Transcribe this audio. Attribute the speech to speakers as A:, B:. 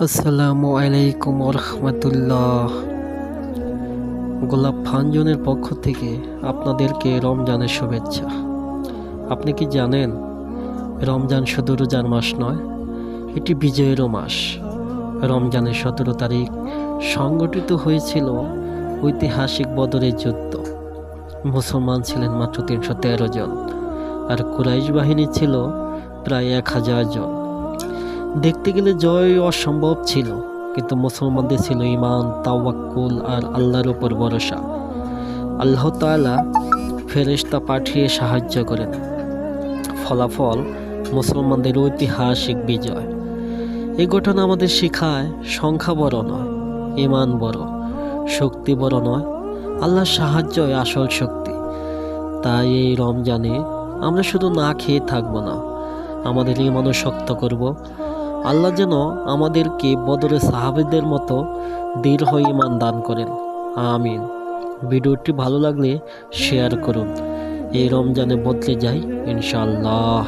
A: আসসালামু আলাইকুম রহমতুল্লাহ। গোলাপ ফানজনের পক্ষ থেকে আপনাদেরকে রমজানের শুভেচ্ছা। আপনি কি জানেন, রমজান শুধু রোজার মাস নয়, এটি বিজয়েরও মাস। রমজানের 17 তারিখ সংগঠিত হয়েছিল ঐতিহাসিক বদরের যুদ্ধ। মুসলমান ছিলেন মাত্র 313 জন, আর কুরাইশ বাহিনী ছিল প্রায় 1000 জন। দেখতে গেলে জয় অসম্ভব ছিল, কিন্তু মুসলমানদের ছিল ঈমান, তাওয়াক্কুল আর আল্লাহর উপর ভরসা। আল্লাহ তাআলা ফেরেশতা পাঠিয়ে সাহায্য করেন। ফলাফল মুসলমানদের ঐতিহাসিক বিজয়। এই ঘটনা আমাদের শেখায়, সংখ্যা বড় নয়, ঈমান বড়, শক্তি বড় নয়, আল্লাহর সাহায্যই আসল শক্তি। তাই এই রমজানে আমরা শুধু না খেয়ে থাকবো না, আমাদের ঈমানও শক্ত করব। আল্লাহ যেন আমাদেরকে বদরের সাহাবীদের মতো দৃঢ় ঈমান দান করেন, আমিন। ভিডিওটি ভালো লাগলে শেয়ার করুন। এই রমজানে বদলে যাই ইনশাআল্লাহ।